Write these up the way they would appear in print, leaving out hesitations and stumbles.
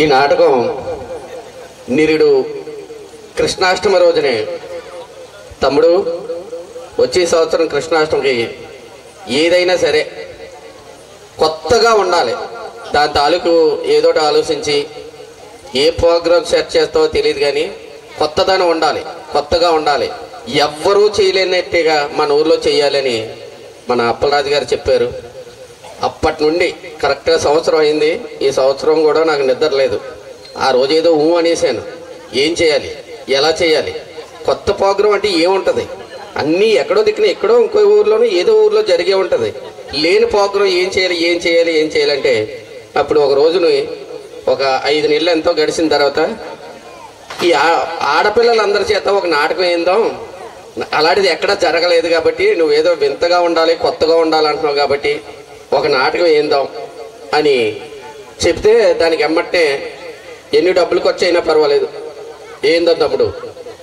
ఈ నాటకం నిరుడు కృష్ణాష్టమి రోజునే తమ్ముడు వచ్చే సంవత్సరం కృష్ణాష్టమికి ఏదైనా సరే కొత్తగా ఉండాలి, దాని తాలూకు ఏదోటి ఆలోచించి ఏ ప్రోగ్రామ్ సెట్ చేస్తావో తెలియదు కానీ కొత్తదనం ఉండాలి, కొత్తగా ఉండాలి, ఎవ్వరూ చేయలేనట్టుగా మన ఊర్లో చేయాలని మన అప్పలరాజు గారు చెప్పారు. అప్పటి నుండి కరెక్ట్గా సంవత్సరం అయింది. ఈ సంవత్సరం కూడా నాకు నిద్ర లేదు. ఆ రోజు ఏదో అనేసాను, ఏం చేయాలి, ఎలా చేయాలి, కొత్త ప్రోగ్రాం అంటే ఏముంటుంది, అన్నీ ఎక్కడో దిక్కున ఎక్కడో ఇంకో ఊర్లోనూ ఏదో ఊర్లో జరిగే ఉంటుంది. లేని ప్రోగ్రాం ఏం చేయాలంటే అప్పుడు ఒక రోజుని ఒక 5 నెలలు ఎంతో గడిచిన తర్వాత ఈ ఆడపిల్లలందరి చేత ఒక నాటకం వేద్దాం, అలాంటిది ఎక్కడా జరగలేదు కాబట్టి నువ్వేదో వింతగా ఉండాలి, కొత్తగా ఉండాలంటున్నావు కాబట్టి ఒక నాటకం వేద్దాం అని చెప్తే దానికి ఎమ్మటే ఎన్ని డబ్బులు ఖర్చు అయినా పర్వాలేదు ఏందో తమ్ముడు,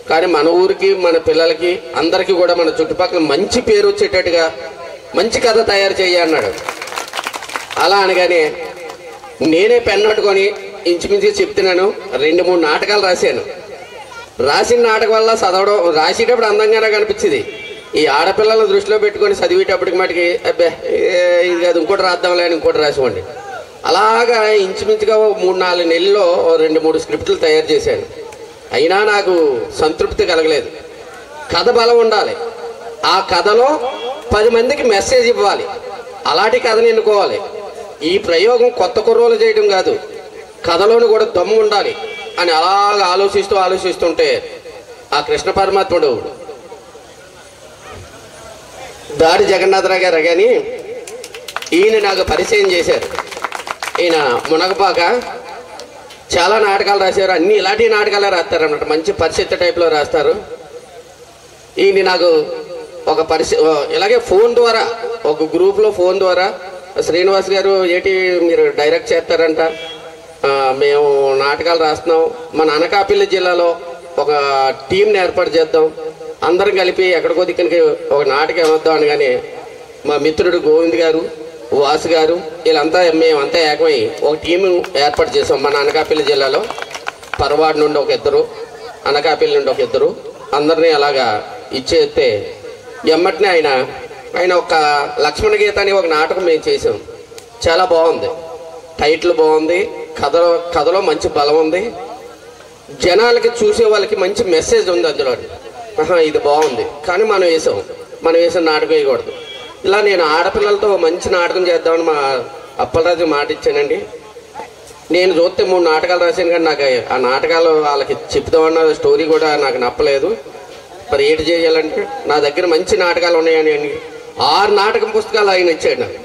కానీ మన ఊరికి మన పిల్లలకి అందరికీ కూడా మన చుట్టుపక్కల మంచి పేరు వచ్చేటట్టుగా మంచి కథ తయారు చేయ అన్నాడు. అలా అనగానే నేనే పెన్నట్టుకొని ఇంచుమించుగా చెప్తున్నాను. 2-3 నాటకాలు రాశాను. రాసిన నాటకం వల్ల చదవడం రాసేటప్పుడు అందంగానే కనిపించింది. ఈ ఆడపిల్లలను దృష్టిలో పెట్టుకొని చదివేటప్పటికి మటుకి అబ్బే ఇది అది ఇంకోటి రాద్దాంలే అని ఇంకోటి రాసివ్వండి. అలాగా ఇంచుమించుగా 3-4 నెలల్లో 2-3 స్క్రిప్టులు తయారు చేశాను. అయినా నాకు సంతృప్తి కలగలేదు. కథ బలం ఉండాలి, ఆ కథలో 10 మందికి మెసేజ్ ఇవ్వాలి, అలాంటి కథను ఎన్నుకోవాలి. ఈ ప్రయోగం కొత్త కుర్రోలు చేయడం కాదు, కథలోని కూడా దమ్ము ఉండాలి అని అలాగ ఆలోచిస్తుంటే ఆ కృష్ణ పరమాత్ముడు దారి జగన్నాథరావు గారు కానీ ఈయన నాకు పరిచయం చేశారు. ఈయన మునగపాక చాలా నాటకాలు రాశారు, అన్ని ఇలాంటి నాటకాలే రాస్తారు అన్నమాట, మంచి పరిస్థితి టైప్లో రాస్తారు. ఈయన నాకు ఒక ఇలాగే ఫోన్ ద్వారా ఒక గ్రూప్లో ఫోన్ ద్వారా శ్రీనివాస్ గారు ఏంటి మీరు డైరెక్ట్ చేస్తారంట, మేము నాటకాలు రాస్తున్నాం, మన అనకాపల్లి జిల్లాలో ఒక టీంని ఏర్పాటు చేద్దాం, అందరం కలిపి ఎక్కడికో దిక్కనికి ఒక నాటకం వద్దాం అనగానే మా మిత్రుడు గోవింద్ గారు, వాసు గారు వీళ్ళంతా మేమంతా ఏకమై ఒక టీము ఏర్పాటు చేసాం. మన అనకాపల్లి జిల్లాలో పరవాడు నుండి ఒక 2, అనకాపల్లి నుండి ఒక 2 అందరినీ అలాగా ఇచ్చేస్తే ఎమ్మటినే ఆయన ఒక లక్ష్మణ గీత అని ఒక నాటకం మేము చేసాం. చాలా బాగుంది, టైటిల్ బాగుంది, కథలో మంచి బలం ఉంది, జనాలకి చూసే వాళ్ళకి మంచి మెసేజ్ ఉంది అందులో. ఇది బాగుంది, కానీ మనం వేసిన నాటకం వేయకూడదు. ఇలా నేను ఆడపిల్లలతో మంచి నాటకం చేద్దామని మా అప్పలరాజు మాట ఇచ్చానండి. నేను చూస్తే 3 నాటకాలు రాశాను, కానీ నాకు ఆ నాటకాలు వాళ్ళకి చెప్తామన్న స్టోరీ కూడా నాకు నప్పలేదు. మరి ఏంటి చేయాలంటే నా దగ్గర మంచి నాటకాలు ఉన్నాయని 6 నాటకం పుస్తకాలు ఆయన ఇచ్చాడు నాకు.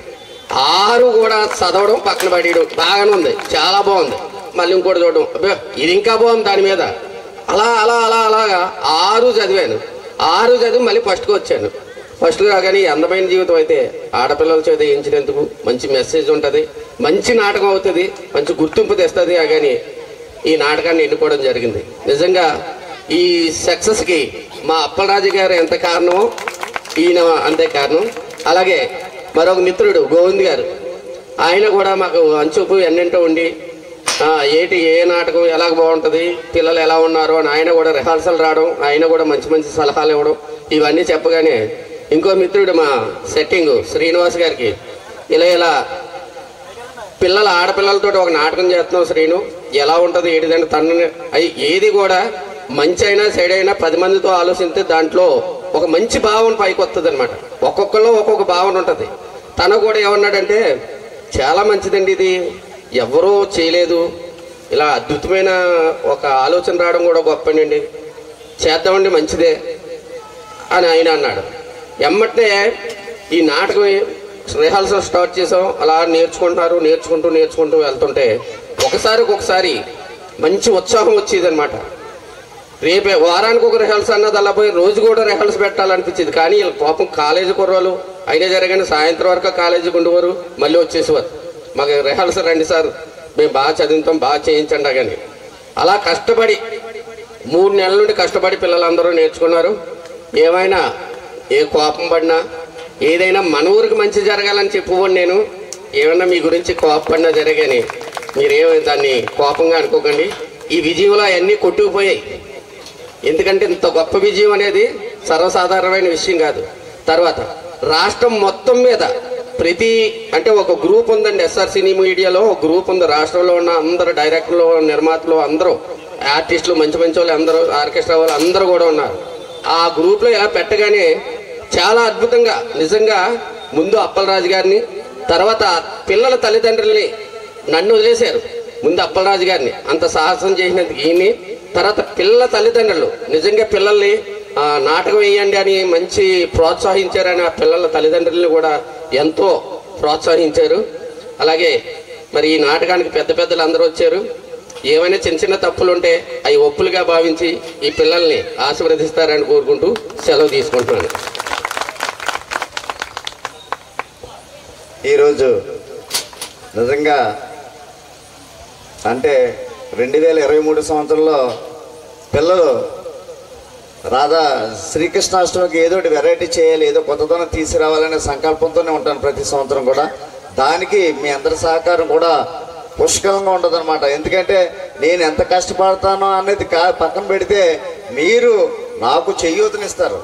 6 కూడా చదవడం పక్కన పడేయడం బాగానే ఉంది, చాలా బాగుంది, మళ్ళీ ఇంకోటి చూడడం అబ్బే ఇది ఇంకా బాగుంది దాని మీద, అలాగా 6 చదివాను. 6 చదివి మళ్ళీ ఫస్ట్కి వచ్చాను. ఫస్ట్ కాగానే అందమైన జీవితం అయితే ఆడపిల్లల చేత వేయించినందుకు మంచి మెసేజ్ ఉంటుంది, మంచి నాటకం అవుతుంది, మంచి గుర్తింపు తెస్తుంది కానీ ఈ నాటకాన్ని ఎన్నుకోవడం జరిగింది. నిజంగా ఈ సక్సెస్కి మా అప్పలరాజు గారు ఎంత కారణమో ఈయన అంతే కారణం. అలాగే మరొక మిత్రుడు గోవింద్ గారు, ఆయన కూడా మాకు అంచుపు ఎన్నింటో ఉండి ఏ నాటకం ఎలాగ బాగుంటుంది, పిల్లలు ఎలా ఉన్నారు అని ఆయన కూడా రిహార్సల్ రావడం, ఆయన కూడా మంచి సలహాలు ఇవ్వడం, ఇవన్నీ చెప్పగానే ఇంకో మిత్రుడు మా సెట్టింగ్ శ్రీనివాస్ గారికి ఇలా ఆడపిల్లలతో ఒక నాటకం చేస్తున్నాం శ్రీను, ఎలా ఉంటుంది ఏడిదంటే తనని ఏది కూడా మంచి అయినా సైడ్ అయినా 10 మందితో ఆలోచిస్తే దాంట్లో ఒక మంచి భావన పైకి వస్తుంది అనమాట. ఒక్కొక్కలో ఒక్కొక్క భావన ఉంటుంది. తను కూడా ఏమన్నాడంటే చాలా మంచిదండి, ఇది ఎవరూ చేయలేదు, ఇలా అద్భుతమైన ఒక ఆలోచన రావడం కూడా గొప్పనండి, చేద్దామండి మంచిదే అని ఆయన అన్నాడు. ఎమ్మటే ఈ నాటకం రిహార్సల్ స్టార్ట్ చేసాం. అలా నేర్చుకుంటూ వెళ్తుంటే ఒకసారి మంచి ఉత్సాహం వచ్చేది అనమాట. రేపే వారానికి ఒక రిహార్సల్ అన్నది అలా పోయి రోజు కూడా రిహార్సల్ పెట్టాలనిపించేది. కానీ వీళ్ళ పాపం కాలేజీ కుర్రాలు అయినా జరగానే సాయంత్రం వరకు కాలేజీకి ఉండేవారు, మళ్ళీ వచ్చేసేవారు. మాకు రిహార్సల్ రండి సార్, మేము బాగా చదువుతాం, బాగా చేయించండి కానీ అలా కష్టపడి 3 నెలల నుండి కష్టపడి పిల్లలందరూ నేర్చుకున్నారు. ఏమైనా ఏ కోపం పడినా ఏదైనా మన ఊరికి మంచి జరగాలని చెప్పుకోండి, నేను ఏమన్నా మీ గురించి కోపపడినా జరగాని మీరేమో దాన్ని కోపంగా అనుకోకండి. ఈ విజయంలో అవన్నీ కొట్టుకుపోయాయి. ఎందుకంటే ఇంత గొప్ప విజయం అనేది సర్వసాధారణమైన విషయం కాదు. తర్వాత రాష్ట్రం మొత్తం మీద అంటే ఒక గ్రూప్ ఉందండి, ఎస్ఆర్ సినీ మీడియాలో ఒక గ్రూప్ ఉంది. రాష్ట్రంలో ఉన్న అందరు డైరెక్టర్లు, నిర్మాతలు, అందరూ ఆర్టిస్టులు, మంచి మంచి వాళ్ళు అందరూ, ఆర్కెస్ట్రా వాళ్ళు అందరూ కూడా ఉన్నారు. ఆ గ్రూప్లో ఇలా పెట్టగానే చాలా అద్భుతంగా నిజంగా ముందు అప్పలరాజు గారిని, తర్వాత పిల్లల తల్లిదండ్రుల్ని నన్ను వదిలేశారు. ముందు అప్పలరాజు గారిని అంత సాహసం చేసినందుకు ఈయన్ని, తర్వాత పిల్లల తల్లిదండ్రులు నిజంగా పిల్లల్ని నాటకం వేయండి అని మంచి ప్రోత్సహించారని ఆ పిల్లల తల్లిదండ్రులను కూడా ఎంతో ప్రోత్సహించారు. అలాగే మరి ఈ నాటకానికి పెద్ద పెద్దలు అందరూ వచ్చారు. ఏమైనా చిన్న చిన్న తప్పులు ఉంటే అవి ఒప్పులుగా భావించి ఈ పిల్లల్ని ఆశీర్వదిస్తారని కోరుకుంటూ సెలవు తీసుకుంటున్నాను. ఈరోజు నిజంగా అంటే 2023 సంవత్సరంలో పిల్లలు శ్రీకృష్ణాష్టమికి ఏదో ఒకటి వెరైటీ చేయాలి, ఏదో కొత్తదనం తీసుకురావాలనే సంకల్పంతోనే ఉంటాను ప్రతి సంవత్సరం కూడా. దానికి మీ అందరి సహకారం కూడా పుష్కలంగా ఉంటుందన్నమాట. ఎందుకంటే నేను ఎంత కష్టపడతానో అనేది పక్కన పెడితే మీరు నాకు చేయూతనిస్తారు.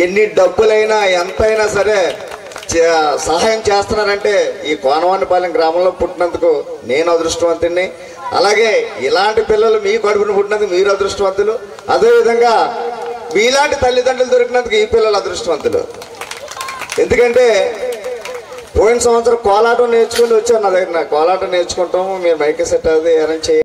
ఎన్ని డబ్బులైనా ఎంతైనా సరే సహాయం చేస్తున్నారంటే ఈ కోనవానిపాలెం గ్రామంలో పుట్టినందుకు నేను అదృష్టవంతుడిని. అలాగే ఇలాంటి పిల్లలు మీ కడుపున పుట్టినందుకు మీరు అదృష్టవంతులు. అదేవిధంగా మీలాంటి తల్లిదండ్రులు దొరికినందుకు ఈ పిల్లలు అదృష్టవంతులు. ఎందుకంటే పోయిన సంవత్సరం కోలాటం నేర్చుకుని వచ్చాను నా దగ్గర. కోలాటం నేర్చుకుంటాము, మీరు మైక్ సెట్ అది అరేంజ్ చేయాలి.